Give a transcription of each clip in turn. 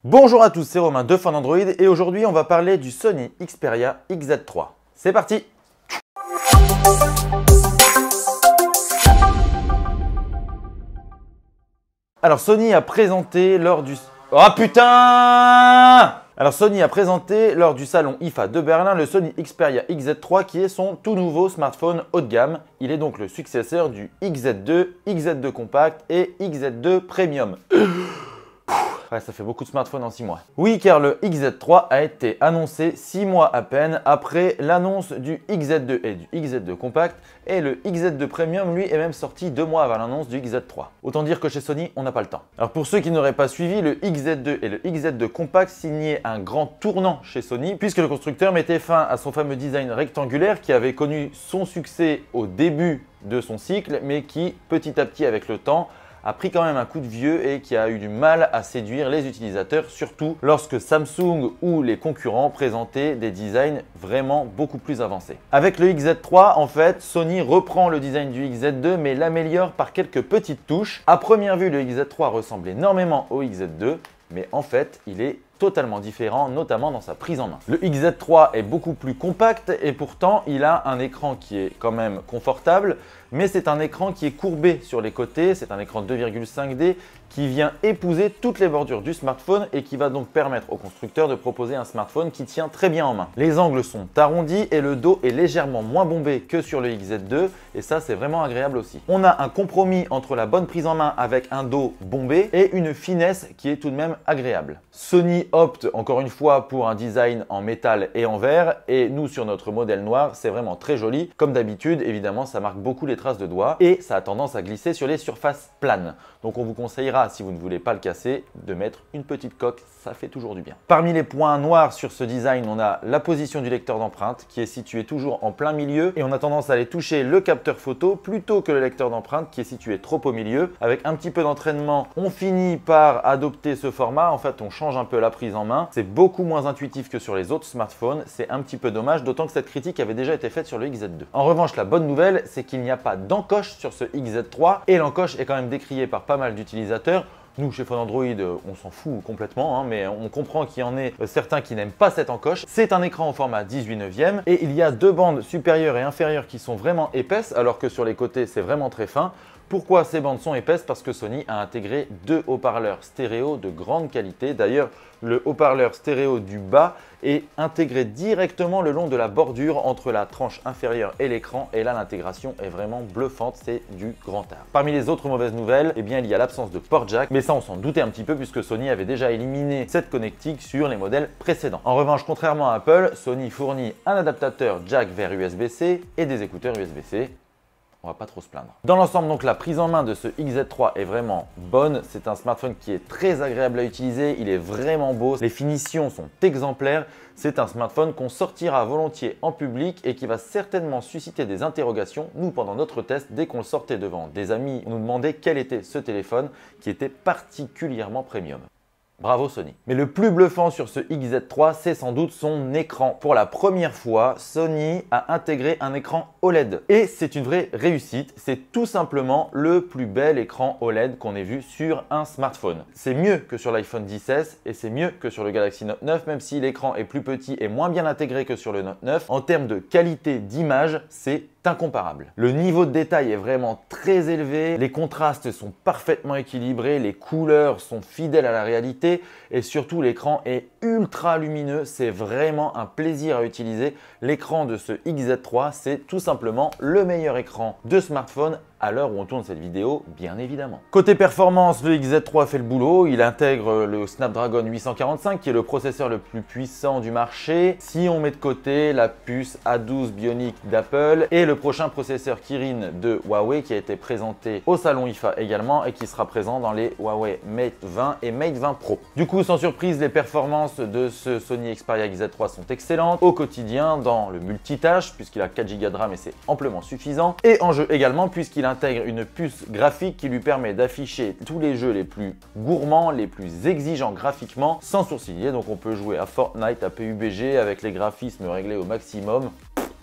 Bonjour à tous, c'est Romain de Fun Android et aujourd'hui on va parler du Sony Xperia XZ3. C'est parti! Alors Sony a présenté lors du... Oh putain! Alors Sony a présenté lors du salon IFA de Berlin le Sony Xperia XZ3 qui est son tout nouveau smartphone haut de gamme. Il est donc le successeur du XZ2, XZ2 Compact et XZ2 Premium. Ouais, ça fait beaucoup de smartphones en 6 mois. Oui, car le XZ3 a été annoncé 6 mois à peine après l'annonce du XZ2 et du XZ2 Compact. Et le XZ2 Premium, lui, est même sorti 2 mois avant l'annonce du XZ3. Autant dire que chez Sony, on n'a pas le temps. Alors pour ceux qui n'auraient pas suivi, le XZ2 et le XZ2 Compact signaient un grand tournant chez Sony, puisque le constructeur mettait fin à son fameux design rectangulaire qui avait connu son succès au début de son cycle, mais qui, petit à petit avec le temps, a pris quand même un coup de vieux et qui a eu du mal à séduire les utilisateurs, surtout lorsque Samsung ou les concurrents présentaient des designs vraiment beaucoup plus avancés. Avec le XZ3, en fait, Sony reprend le design du XZ2 mais l'améliore par quelques petites touches. À première vue, le XZ3 ressemble énormément au XZ2, mais en fait, il est totalement différent, notamment dans sa prise en main. Le XZ3 est beaucoup plus compact et pourtant il a un écran qui est quand même confortable, mais c'est un écran qui est courbé sur les côtés, c'est un écran 2,5D qui vient épouser toutes les bordures du smartphone et qui va donc permettre au constructeur de proposer un smartphone qui tient très bien en main. Les angles sont arrondis et le dos est légèrement moins bombé que sur le XZ2 et ça c'est vraiment agréable aussi. On a un compromis entre la bonne prise en main avec un dos bombé et une finesse qui est tout de même agréable. Sony opte encore une fois pour un design en métal et en verre et nous sur notre modèle noir c'est vraiment très joli. Comme d'habitude évidemment ça marque beaucoup les traces de doigts et ça a tendance à glisser sur les surfaces planes. Donc on vous conseillera, si vous ne voulez pas le casser, de mettre une petite coque, ça fait toujours du bien. Parmi les points noirs sur ce design, on a la position du lecteur d'empreintes qui est situé toujours en plein milieu et on a tendance à aller toucher le capteur photo plutôt que le lecteur d'empreintes qui est situé trop au milieu. Avec un petit peu d'entraînement, on finit par adopter ce format. En fait, on change un peu la prise en main. C'est beaucoup moins intuitif que sur les autres smartphones. C'est un petit peu dommage, d'autant que cette critique avait déjà été faite sur le XZ2. En revanche, la bonne nouvelle, c'est qu'il n'y a pas d'encoche sur ce XZ3 et l'encoche est quand même décriée par pas mal d'utilisateurs. Nous, chez Fun Android, on s'en fout complètement, mais on comprend qu'il y en ait certains qui n'aiment pas cette encoche. C'est un écran au format 18/9 et il y a deux bandes supérieures et inférieures qui sont vraiment épaisses, alors que sur les côtés, c'est vraiment très fin. Pourquoi ces bandes sont épaisses? Parce que Sony a intégré deux haut-parleurs stéréo de grande qualité. D'ailleurs, le haut-parleur stéréo du bas est intégré directement le long de la bordure entre la tranche inférieure et l'écran. Et là, l'intégration est vraiment bluffante, c'est du grand art. Parmi les autres mauvaises nouvelles, eh bien, il y a l'absence de port jack. Mais ça, on s'en doutait un petit peu puisque Sony avait déjà éliminé cette connectique sur les modèles précédents. En revanche, contrairement à Apple, Sony fournit un adaptateur jack vers USB-C et des écouteurs USB-C. On va pas trop se plaindre. Dans l'ensemble, donc la prise en main de ce XZ3 est vraiment bonne. C'est un smartphone qui est très agréable à utiliser. Il est vraiment beau. Les finitions sont exemplaires. C'est un smartphone qu'on sortira volontiers en public et qui va certainement susciter des interrogations. Nous, pendant notre test, dès qu'on le sortait devant des amis, on nous demandait quel était ce téléphone qui était particulièrement premium. Bravo Sony. Mais le plus bluffant sur ce XZ3, c'est sans doute son écran. Pour la première fois, Sony a intégré un écran OLED. Et c'est une vraie réussite. C'est tout simplement le plus bel écran OLED qu'on ait vu sur un smartphone. C'est mieux que sur l'iPhone XS et c'est mieux que sur le Galaxy Note 9, même si l'écran est plus petit et moins bien intégré que sur le Note 9. En termes de qualité d'image, c'est incomparable. Le niveau de détail est vraiment très élevé, les contrastes sont parfaitement équilibrés, les couleurs sont fidèles à la réalité et surtout l'écran est ultra lumineux, c'est vraiment un plaisir à utiliser. L'écran de ce XZ3, c'est tout simplement le meilleur écran de smartphone à l'heure où on tourne cette vidéo, bien évidemment. Côté performance, le XZ3 fait le boulot. Il intègre le Snapdragon 845 qui est le processeur le plus puissant du marché. Si on met de côté la puce A12 Bionic d'Apple et le prochain processeur Kirin de Huawei qui a été présenté au salon IFA également et qui sera présent dans les Huawei Mate 20 et Mate 20 Pro. Du coup, sans surprise, les performances de ce Sony Xperia XZ3 sont excellentes au quotidien dans le multitâche puisqu'il a 4 Go de RAM et c'est amplement suffisant et en jeu également puisqu'il intègre une puce graphique qui lui permet d'afficher tous les jeux les plus gourmands, les plus exigeants graphiquement sans sourciller. Donc on peut jouer à Fortnite, à PUBG avec les graphismes réglés au maximum.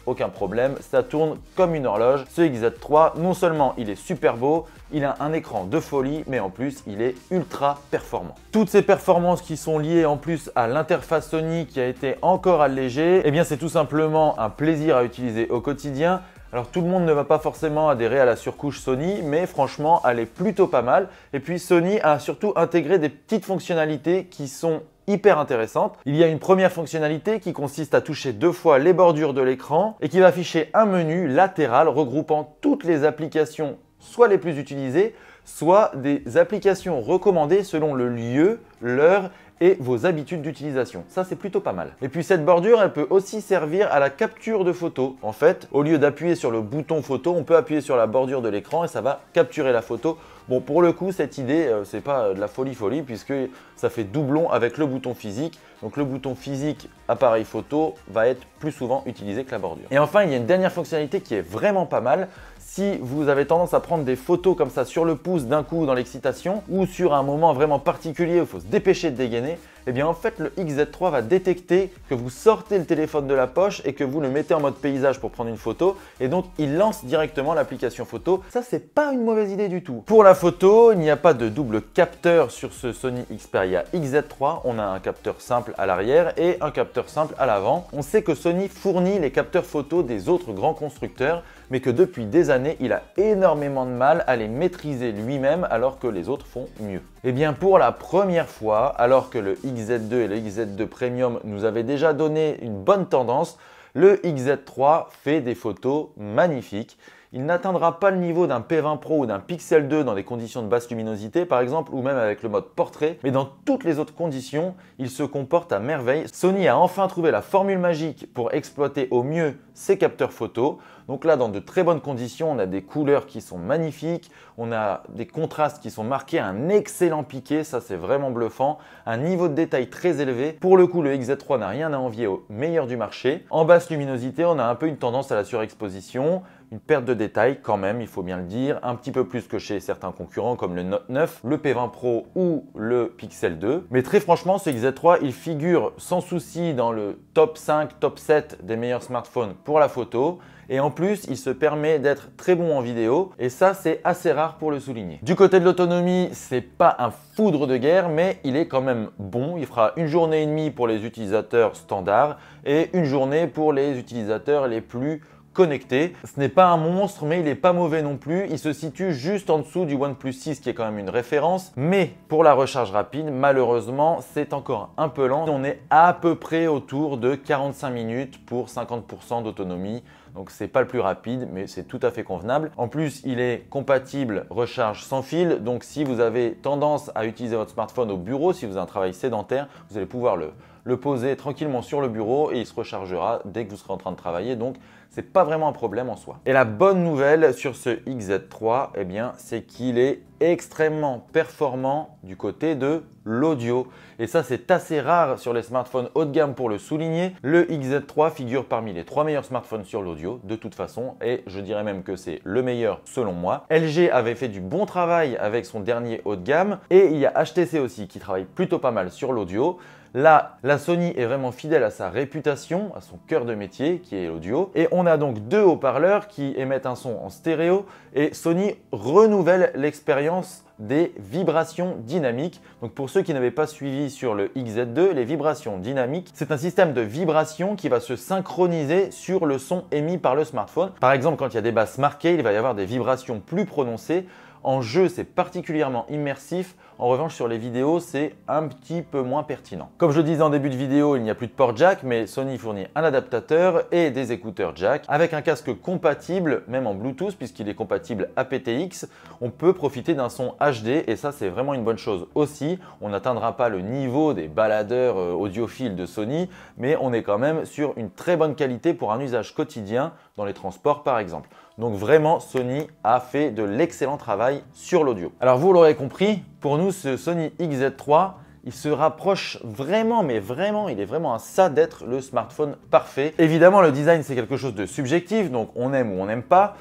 aucun problème, ça tourne comme une horloge. Ce XZ3, non seulement il est super beau, il a un écran de folie, mais en plus il est ultra performant. Toutes ces performances qui sont liées en plus à l'interface Sony qui a été encore allégée, eh bien c'est tout simplement un plaisir à utiliser au quotidien. Alors tout le monde ne va pas forcément adhérer à la surcouche Sony, mais franchement elle est plutôt pas mal. Et puis Sony a surtout intégré des petites fonctionnalités qui sont hyper intéressantes. Il y a une première fonctionnalité qui consiste à toucher 2 fois les bordures de l'écran et qui va afficher un menu latéral regroupant toutes les applications, soit les plus utilisées, soit des applications recommandées selon le lieu, l'heure et vos habitudes d'utilisation. Ça, c'est plutôt pas mal. Et puis cette bordure, elle peut aussi servir à la capture de photos. En fait, au lieu d'appuyer sur le bouton photo, on peut appuyer sur la bordure de l'écran et ça va capturer la photo. Bon, pour le coup, cette idée, c'est pas de la folie puisque ça fait doublon avec le bouton physique. Donc le bouton physique appareil photo va être plus souvent utilisé que la bordure. Et enfin, il y a une dernière fonctionnalité qui est vraiment pas mal. Si vous avez tendance à prendre des photos comme ça sur le pouce d'un coup dans l'excitation ou sur un moment vraiment particulier où il faut se dépêcher de dégainer, eh bien en fait le XZ3 va détecter que vous sortez le téléphone de la poche et que vous le mettez en mode paysage pour prendre une photo et donc il lance directement l'application photo. Ça, c'est pas une mauvaise idée du tout. Pour la photo, il n'y a pas de double capteur sur ce Sony Xperia XZ3. On a un capteur simple à l'arrière et un capteur simple à l'avant. On sait que Sony fournit les capteurs photo des autres grands constructeurs, mais que depuis des années, il a énormément de mal à les maîtriser lui-même alors que les autres font mieux. Et bien pour la première fois, alors que le XZ2 et le XZ2 Premium nous avaient déjà donné une bonne tendance, le XZ3 fait des photos magnifiques. Il n'atteindra pas le niveau d'un P20 Pro ou d'un Pixel 2 dans des conditions de basse luminosité par exemple, ou même avec le mode portrait, mais dans toutes les autres conditions, il se comporte à merveille. Sony a enfin trouvé la formule magique pour exploiter au mieux ses capteurs photos. Donc là, dans de très bonnes conditions, on a des couleurs qui sont magnifiques, on a des contrastes qui sont marqués, un excellent piqué, ça c'est vraiment bluffant, un niveau de détail très élevé. Pour le coup, le XZ3 n'a rien à envier au meilleur du marché. En basse luminosité, on a un peu une tendance à la surexposition, une perte de détail quand même, il faut bien le dire, un petit peu plus que chez certains concurrents comme le Note 9, le P20 Pro ou le Pixel 2. Mais très franchement, ce XZ3, il figure sans souci dans le top 5, top 7 des meilleurs smartphones pour la photo. Et en plus, il se permet d'être très bon en vidéo et ça, c'est assez rare pour le souligner. Du côté de l'autonomie, c'est pas un foudre de guerre, mais il est quand même bon. Il fera une journée et demie pour les utilisateurs standards et une journée pour les utilisateurs les plus connecté. Ce n'est pas un monstre, mais il n'est pas mauvais non plus. Il se situe juste en dessous du OnePlus 6 qui est quand même une référence. Mais pour la recharge rapide, malheureusement, c'est encore un peu lent. On est à peu près autour de 45 minutes pour 50% d'autonomie. Donc c'est pas le plus rapide, mais c'est tout à fait convenable. En plus, il est compatible recharge sans fil. Donc si vous avez tendance à utiliser votre smartphone au bureau, si vous avez un travail sédentaire, vous allez pouvoir le poser tranquillement sur le bureau et il se rechargera dès que vous serez en train de travailler. Donc c'est pas vraiment un problème en soi. Et la bonne nouvelle sur ce XZ3, eh bien, c'est qu'il est extrêmement performant du côté de l'audio. Et ça, c'est assez rare sur les smartphones haut de gamme pour le souligner. Le XZ3 figure parmi les 3 meilleurs smartphones sur l'audio de toute façon et je dirais même que c'est le meilleur selon moi. LG avait fait du bon travail avec son dernier haut de gamme et il y a HTC aussi qui travaille plutôt pas mal sur l'audio. Là, la Sony est vraiment fidèle à sa réputation, à son cœur de métier qui est l'audio. Et on a donc 2 haut-parleurs qui émettent un son en stéréo et Sony renouvelle l'expérience des vibrations dynamiques. Donc pour ceux qui n'avaient pas suivi sur le XZ2, les vibrations dynamiques, c'est un système de vibration qui va se synchroniser sur le son émis par le smartphone. Par exemple, quand il y a des basses marquées, il va y avoir des vibrations plus prononcées. En jeu, c'est particulièrement immersif. En revanche, sur les vidéos, c'est un petit peu moins pertinent. Comme je le disais en début de vidéo, il n'y a plus de port jack, mais Sony fournit un adaptateur et des écouteurs jack. Avec un casque compatible, même en Bluetooth, puisqu'il est compatible aptX, on peut profiter d'un son HD et ça, c'est vraiment une bonne chose aussi. On n'atteindra pas le niveau des baladeurs audiophiles de Sony, mais on est quand même sur une très bonne qualité pour un usage quotidien dans les transports par exemple. Donc vraiment, Sony a fait de l'excellent travail sur l'audio. Alors vous l'aurez compris, pour nous, ce Sony XZ3, il se rapproche vraiment, mais vraiment, il est vraiment à ça d'être le smartphone parfait. Évidemment, le design, c'est quelque chose de subjectif, donc on aime ou on n'aime pas.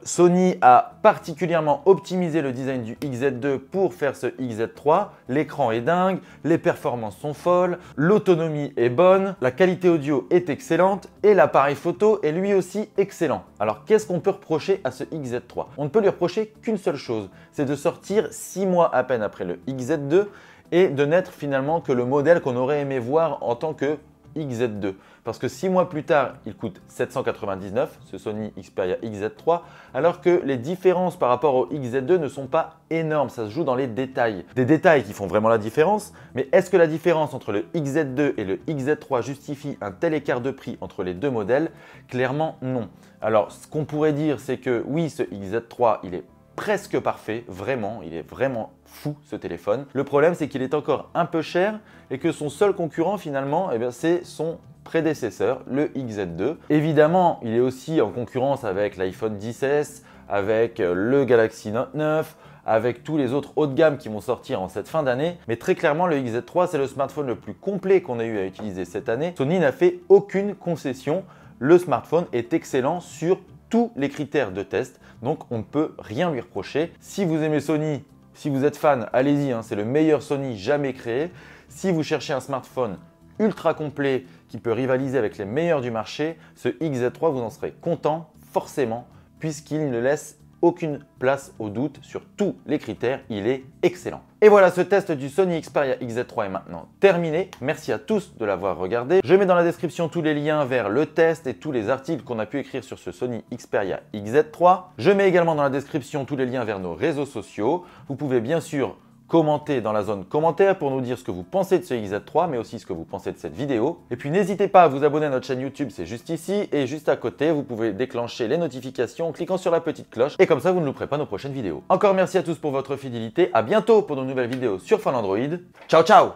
Sony a particulièrement optimisé le design du XZ2 pour faire ce XZ3. L'écran est dingue, les performances sont folles, l'autonomie est bonne, la qualité audio est excellente et l'appareil photo est lui aussi excellent. Alors qu'est-ce qu'on peut reprocher à ce XZ3? On ne peut lui reprocher qu'une seule chose, c'est de sortir 6 mois à peine après le XZ2 et de n'être finalement que le modèle qu'on aurait aimé voir en tant que XZ2. Parce que 6 mois plus tard, il coûte 799, ce Sony Xperia XZ3, alors que les différences par rapport au XZ2 ne sont pas énormes, ça se joue dans les détails. Des détails qui font vraiment la différence, mais est-ce que la différence entre le XZ2 et le XZ3 justifie un tel écart de prix entre les deux modèles? Clairement non. Alors ce qu'on pourrait dire, c'est que oui, ce XZ3, il est presque parfait, vraiment, il est vraiment fou ce téléphone. Le problème, c'est qu'il est encore un peu cher et que son seul concurrent finalement, c'est son prédécesseur, le XZ2. Évidemment, il est aussi en concurrence avec l'iPhone XS, avec le Galaxy Note 9, avec tous les autres hauts de gamme qui vont sortir en cette fin d'année. Mais très clairement, le XZ3, c'est le smartphone le plus complet qu'on ait eu à utiliser cette année. Sony n'a fait aucune concession. Le smartphone est excellent sur tous les critères de test, donc on ne peut rien lui reprocher. Si vous aimez Sony, si vous êtes fan, allez-y, c'est le meilleur Sony jamais créé. Si vous cherchez un smartphone ultra complet qui peut rivaliser avec les meilleurs du marché, ce XZ3, vous en serez content forcément puisqu'il ne laisse aucune place au doute sur tous les critères, il est excellent. Et voilà, ce test du Sony Xperia XZ3 est maintenant terminé. Merci à tous de l'avoir regardé. Je mets dans la description tous les liens vers le test et tous les articles qu'on a pu écrire sur ce Sony Xperia XZ3. Je mets également dans la description tous les liens vers nos réseaux sociaux. Vous pouvez bien sûr commenter dans la zone commentaire pour nous dire ce que vous pensez de ce XZ3, mais aussi ce que vous pensez de cette vidéo. Et puis n'hésitez pas à vous abonner à notre chaîne YouTube, c'est juste ici. Et juste à côté, vous pouvez déclencher les notifications en cliquant sur la petite cloche. Et comme ça, vous ne louperez pas nos prochaines vidéos. Encore merci à tous pour votre fidélité. À bientôt pour de nouvelles vidéos sur Fun Android. Ciao, ciao!